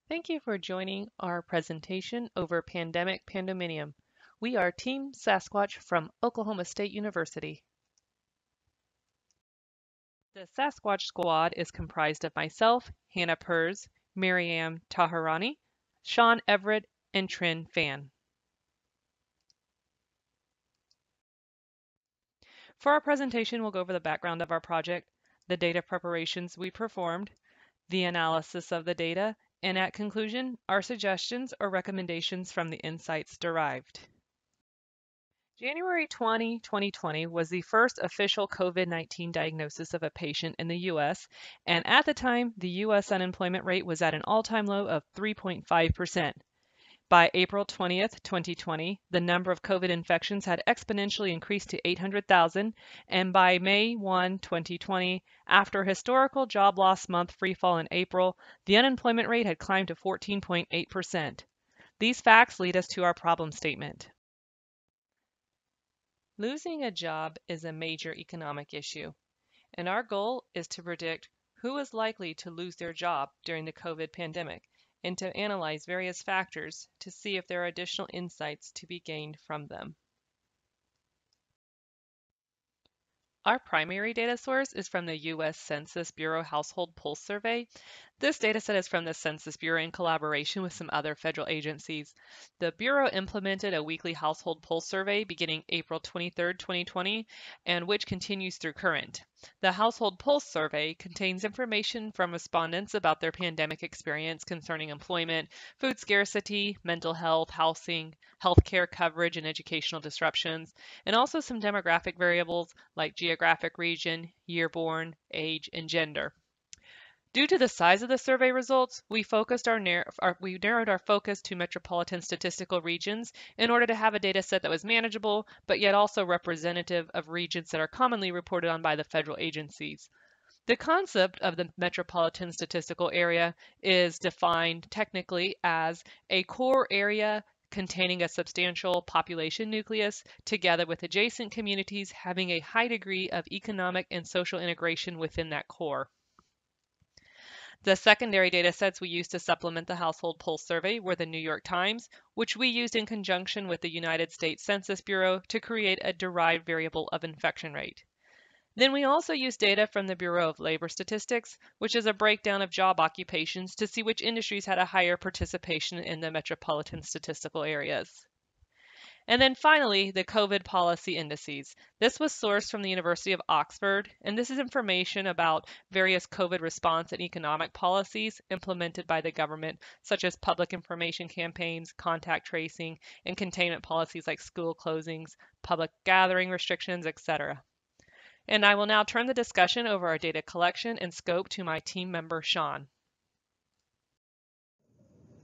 Thank you for joining our presentation over Pandemic Pandominium. We are Team Sasquatch from Oklahoma State University. The Sasquatch Squad is comprised of myself, Hannah Pers, Maryam Taharani, Sean Everett, and Trin Fan. For our presentation, we'll go over the background of our project, the data preparations we performed, the analysis of the data, and at conclusion, our suggestions or recommendations from the insights derived. January 2020 was the first official COVID-19 diagnosis of a patient in the U.S., and at the time, the U.S. unemployment rate was at an all-time low of 3.5%. By April 20th, 2020, the number of COVID infections had exponentially increased to 800,000, and by May 1, 2020, after a historical job loss month freefall in April, the unemployment rate had climbed to 14.8%. These facts lead us to our problem statement. Losing a job is a major economic issue, and our goal is to predict who is likely to lose their job during the COVID pandemic and to analyze various factors to see if there are additional insights to be gained from them. Our primary data source is from the U.S. Census Bureau Household Pulse Survey. This data set is from the Census Bureau in collaboration with some other federal agencies. The Bureau implemented a weekly household pulse survey beginning April 23, 2020, and which continues through current. The Household Pulse Survey contains information from respondents about their pandemic experience concerning employment, food scarcity, mental health, housing, healthcare coverage, and educational disruptions, and also some demographic variables like geographic region, year born, age, and gender. Due to the size of the survey results, we narrowed our focus to metropolitan statistical regions in order to have a data set that was manageable, but yet also representative of regions that are commonly reported on by the federal agencies. The concept of the metropolitan statistical area is defined technically as a core area containing a substantial population nucleus together with adjacent communities having a high degree of economic and social integration within that core. The secondary data sets we used to supplement the Household Pulse Survey were the New York Times, which we used in conjunction with the United States Census Bureau to create a derived variable of infection rate. Then we also used data from the Bureau of Labor Statistics, which is a breakdown of job occupations to see which industries had a higher participation in the metropolitan statistical areas. And then finally, the COVID policy indices. This was sourced from the University of Oxford, and this is information about various COVID response and economic policies implemented by the government, such as public information campaigns, contact tracing, and containment policies like school closings, public gathering restrictions, etc. And I will now turn the discussion over our data collection and scope to my team member, Sean.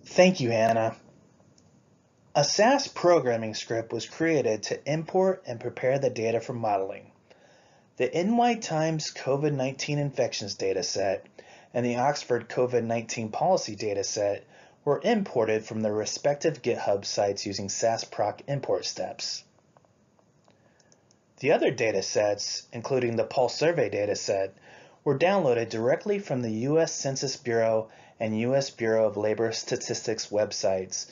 Thank you, Hannah. A SAS programming script was created to import and prepare the data for modeling. The NY Times COVID-19 infections dataset and the Oxford COVID-19 policy dataset were imported from their respective GitHub sites using SAS proc import steps. The other datasets, including the Pulse Survey dataset, were downloaded directly from the U.S. Census Bureau and U.S. Bureau of Labor Statistics websites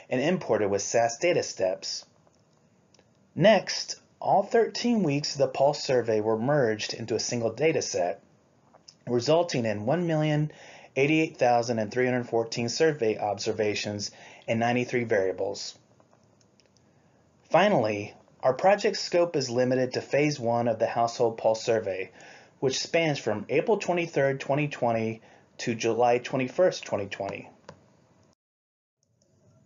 and imported with SAS data steps. Next, all 13 weeks of the Pulse survey were merged into a single dataset, resulting in 1,088,314 survey observations and 93 variables. Finally, our project scope is limited to Phase 1 of the Household Pulse survey, which spans from April 23, 2020 to July 21, 2020.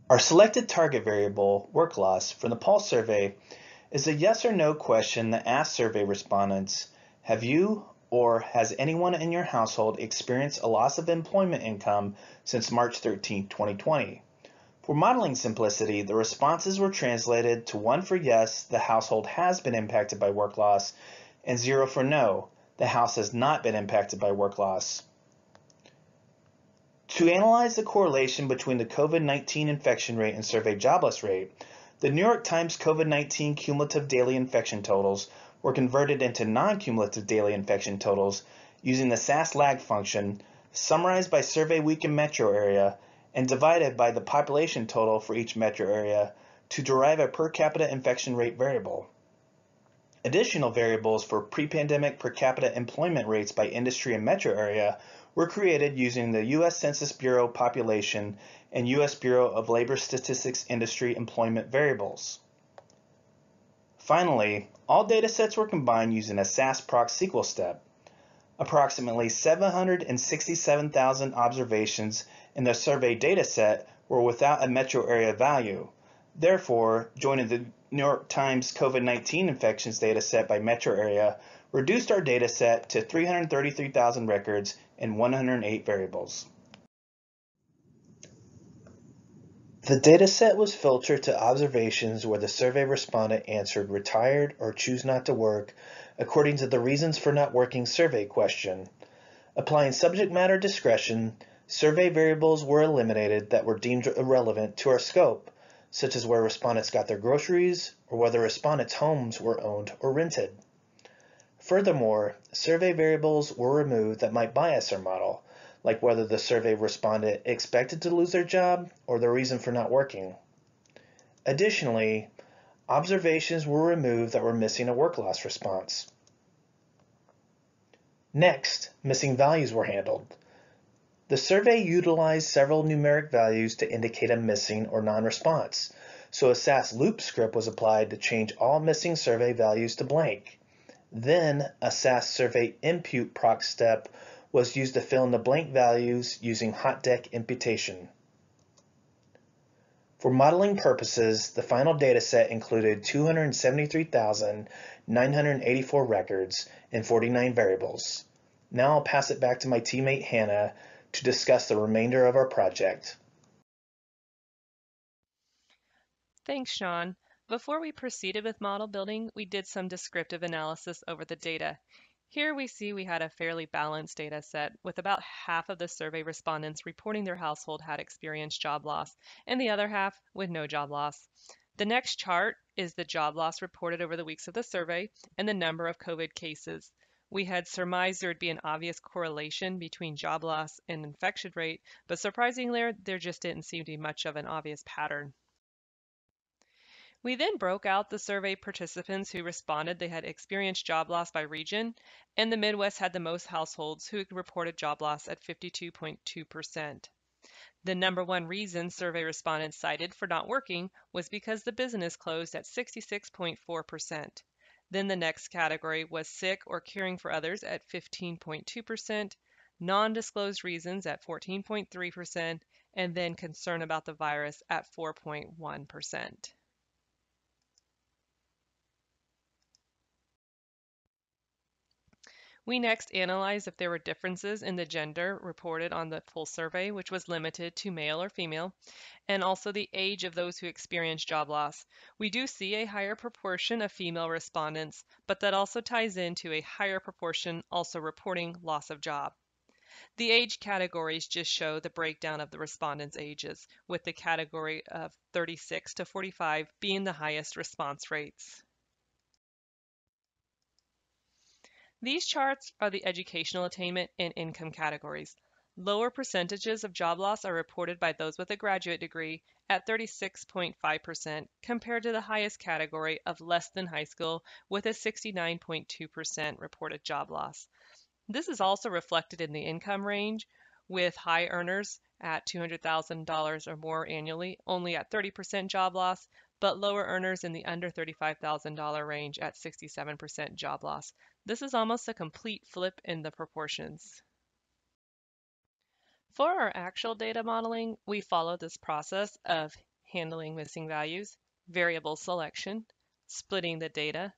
Our selected target variable, work loss, from the Pulse survey is a yes or no question that asks survey respondents, have you or has anyone in your household experienced a loss of employment income since March 13, 2020? For modeling simplicity, the responses were translated to 1 for yes, the household has been impacted by work loss, and 0 for no, the house has not been impacted by work loss. To analyze the correlation between the COVID-19 infection rate and survey jobless rate, the New York Times COVID-19 cumulative daily infection totals were converted into non-cumulative daily infection totals using the SAS lag function, summarized by survey week and metro area, and divided by the population total for each metro area to derive a per capita infection rate variable. Additional variables for pre-pandemic per capita employment rates by industry and metro area were created using the U.S. Census Bureau population and U.S. Bureau of Labor Statistics industry employment variables. Finally, all datasets were combined using a SAS proc SQL step. Approximately 767,000 observations in the survey dataset were without a metro area value. Therefore, joining the New York Times COVID-19 infections dataset by metro area reduced our dataset to 333,000 records and 108 variables. The dataset was filtered to observations where the survey respondent answered retired or choose not to work according to the reasons for not working survey question. Applying subject matter discretion, survey variables were eliminated that were deemed irrelevant to our scope, such as where respondents got their groceries or whether respondents' homes were owned or rented. Furthermore, survey variables were removed that might bias our model, like whether the survey respondent expected to lose their job or the reason for not working. Additionally, observations were removed that were missing a work loss response. Next, missing values were handled. The survey utilized several numeric values to indicate a missing or non-response, so a SAS loop script was applied to change all missing survey values to blank. Then, a SAS survey impute proc step was used to fill in the blank values using HotDeck imputation. For modeling purposes, the final dataset included 273,984 records and 49 variables. Now I'll pass it back to my teammate Hannah to discuss the remainder of our project. Thanks, Sean. Before we proceeded with model building, we did some descriptive analysis over the data. Here we see we had a fairly balanced data set, with about half of the survey respondents reporting their household had experienced job loss, and the other half with no job loss. The next chart is the job loss reported over the weeks of the survey and the number of COVID cases. We had surmised there would be an obvious correlation between job loss and infection rate, but surprisingly, there just didn't seem to be much of an obvious pattern. We then broke out the survey participants who responded they had experienced job loss by region, and the Midwest had the most households who reported job loss at 52.2%. The number one reason survey respondents cited for not working was because the business closed at 66.4%. Then the next category was sick or caring for others at 15.2%, non-disclosed reasons at 14.3%, and then concern about the virus at 4.1%. We next analyzed if there were differences in the gender reported on the full survey, which was limited to male or female, and also the age of those who experienced job loss. We do see a higher proportion of female respondents, but that also ties into a higher proportion also reporting loss of job. The age categories just show the breakdown of the respondents' ages, with the category of 36 to 45 being the highest response rates. These charts are the educational attainment and income categories. Lower percentages of job loss are reported by those with a graduate degree at 36.5% compared to the highest category of less than high school with a 69.2% reported job loss. This is also reflected in the income range, with high earners at $200,000 or more annually only at 30% job loss, but lower earners in the under $35,000 range at 67% job loss. This is almost a complete flip in the proportions. For our actual data modeling, we follow this process of handling missing values, variable selection, splitting the data,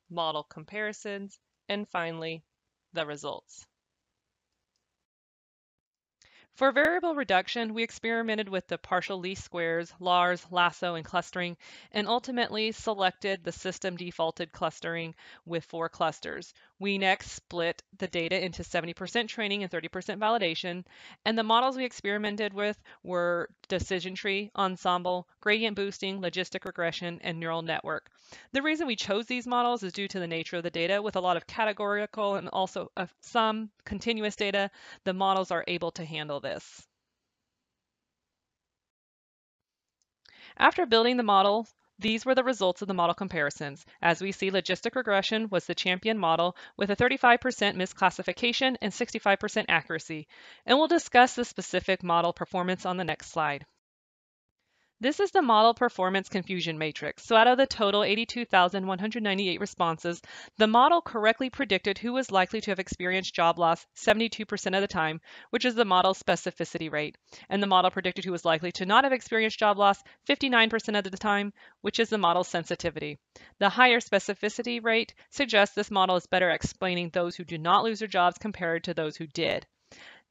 model comparisons, and finally, the results. For variable reduction, we experimented with the partial least squares, LARS, lasso, and clustering, and ultimately selected the system defaulted clustering with 4 clusters. We next split the data into 70% training and 30% validation, and the models we experimented with were decision tree, ensemble, gradient boosting, logistic regression, and neural network. The reason we chose these models is due to the nature of the data. With a lot of categorical and also some continuous data, the models are able to handle this. After building the model, these were the results of the model comparisons. As we see, logistic regression was the champion model with a 35% misclassification and 65% accuracy. And we'll discuss the specific model performance on the next slide. This is the model performance confusion matrix. So out of the total 82,198 responses, the model correctly predicted who was likely to have experienced job loss 72% of the time, which is the model's specificity rate. And the model predicted who was likely to not have experienced job loss 59% of the time, which is the model's sensitivity. The higher specificity rate suggests this model is better at explaining those who did not lose their jobs compared to those who did.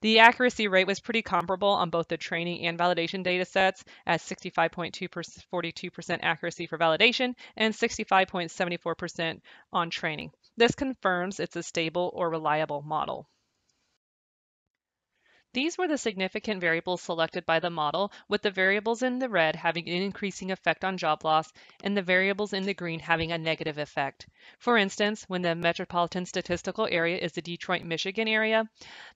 The accuracy rate was pretty comparable on both the training and validation data sets at 65.2%, 42% accuracy for validation and 65.74% on training. This confirms it's a stable or reliable model. These were the significant variables selected by the model, with the variables in the red having an increasing effect on job loss and the variables in the green having a negative effect. For instance, when the metropolitan statistical area is the Detroit, Michigan area,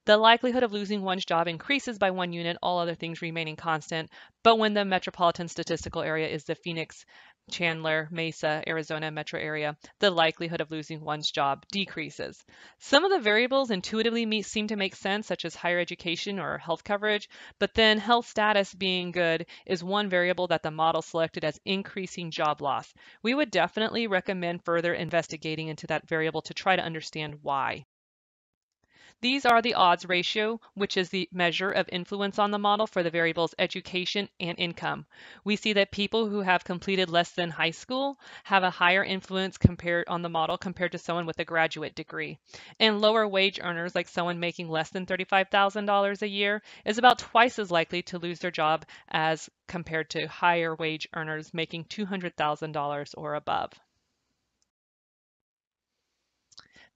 the likelihood of losing one's job increases by 1 unit, all other things remaining constant. But when the metropolitan statistical area is the Phoenix, Chandler, Mesa, Arizona metro area, the likelihood of losing one's job decreases. Some of the variables intuitively seem to make sense, such as higher education or health coverage, but then health status being good is one variable that the model selected as increasing job loss. We would definitely recommend further investigating into that variable to try to understand why. These are the odds ratio, which is the measure of influence on the model for the variables education and income. We see that people who have completed less than high school have a higher influence compared on the model compared to someone with a graduate degree. And lower wage earners, like someone making less than $35,000 a year, is about twice as likely to lose their job as compared to higher wage earners making $200,000 or above.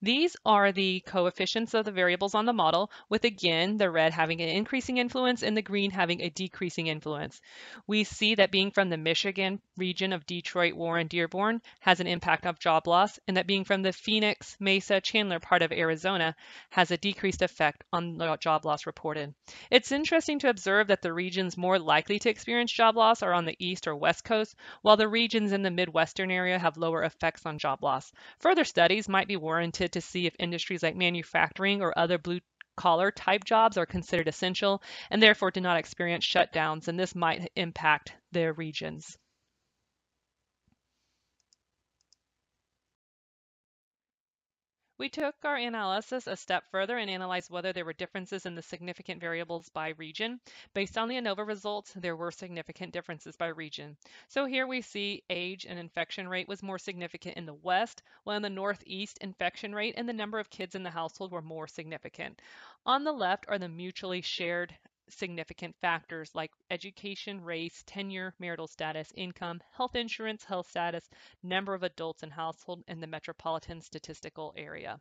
These are the coefficients of the variables on the model, with again the red having an increasing influence and the green having a decreasing influence. We see that being from the Michigan region of Detroit, Warren, Dearborn has an impact of job loss, and that being from the Phoenix, Mesa, Chandler part of Arizona has a decreased effect on the job loss reported. It's interesting to observe that the regions more likely to experience job loss are on the east or west coast, while the regions in the Midwestern area have lower effects on job loss. Further studies might be warranted to see if industries like manufacturing or other blue collar type jobs are considered essential and therefore do not experience shutdowns, and this might impact their regions. We took our analysis a step further and analyzed whether there were differences in the significant variables by region. Based on the ANOVA results, there were significant differences by region. So here we see age and infection rate was more significant in the West, while in the Northeast, infection rate and the number of kids in the household were more significant. On the left are the mutually shared significant factors like education, race, tenure, marital status, income, health insurance, health status, number of adults in household, and the metropolitan statistical area.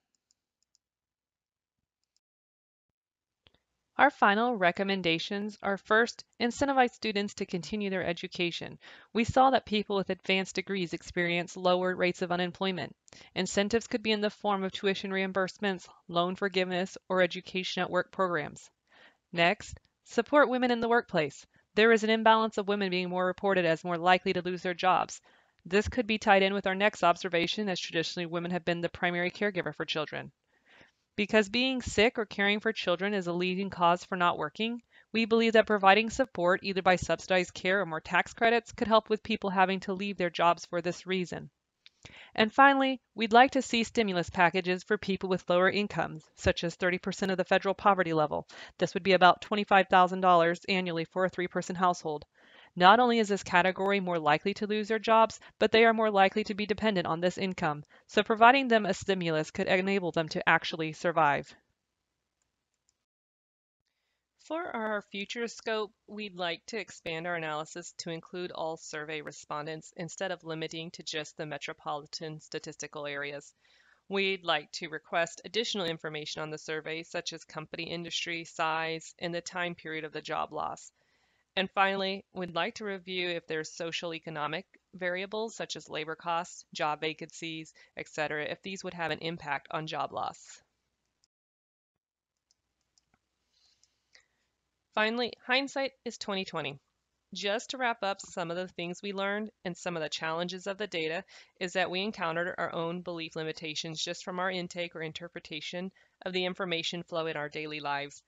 Our final recommendations are first, incentivize students to continue their education. We saw that people with advanced degrees experience lower rates of unemployment. Incentives could be in the form of tuition reimbursements, loan forgiveness, or education at work programs. Next, support women in the workplace. There is an imbalance of women being more reported as more likely to lose their jobs. This could be tied in with our next observation, as traditionally women have been the primary caregiver for children. Because being sick or caring for children is a leading cause for not working, we believe that providing support, either by subsidized care or more tax credits, could help with people having to leave their jobs for this reason. And finally, we'd like to see stimulus packages for people with lower incomes, such as 30% of the federal poverty level. This would be about $25,000 annually for a 3-person household. Not only is this category more likely to lose their jobs, but they are more likely to be dependent on this income. So providing them a stimulus could enable them to actually survive. For our future scope, we'd like to expand our analysis to include all survey respondents instead of limiting to just the metropolitan statistical areas. We'd like to request additional information on the survey, such as company industry, size, and the time period of the job loss. And finally, we'd like to review if there's social economic variables such as labor costs, job vacancies, etc., if these would have an impact on job loss. Finally, hindsight is 2020. Just to wrap up some of the things we learned and some of the challenges of the data is that we encountered our own belief limitations just from our intake or interpretation of the information flow in our daily lives.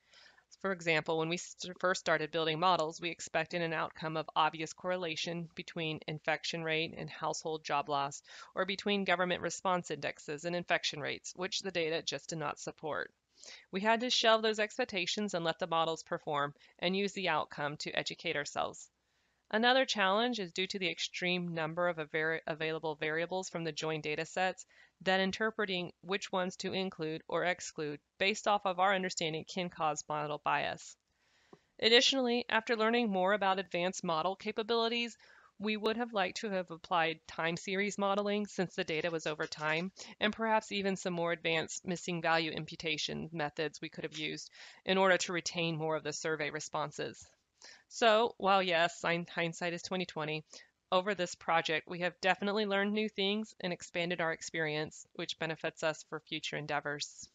For example, when we first started building models, we expected an outcome of obvious correlation between infection rate and household job loss, or between government response indexes and infection rates, which the data just did not support. We had to shelve those expectations and let the models perform and use the outcome to educate ourselves. Another challenge is due to the extreme number of available variables from the joint data sets that interpreting which ones to include or exclude based off of our understanding can cause model bias. Additionally, after learning more about advanced model capabilities, we would have liked to have applied time series modeling since the data was over time, and perhaps even some more advanced missing value imputation methods we could have used in order to retain more of the survey responses. So, while yes, hindsight is 2020, over this project we have definitely learned new things and expanded our experience, which benefits us for future endeavors.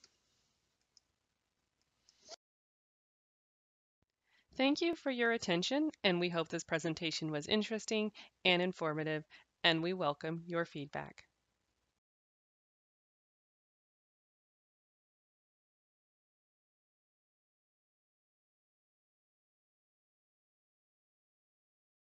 Thank you for your attention, and we hope this presentation was interesting and informative, and we welcome your feedback.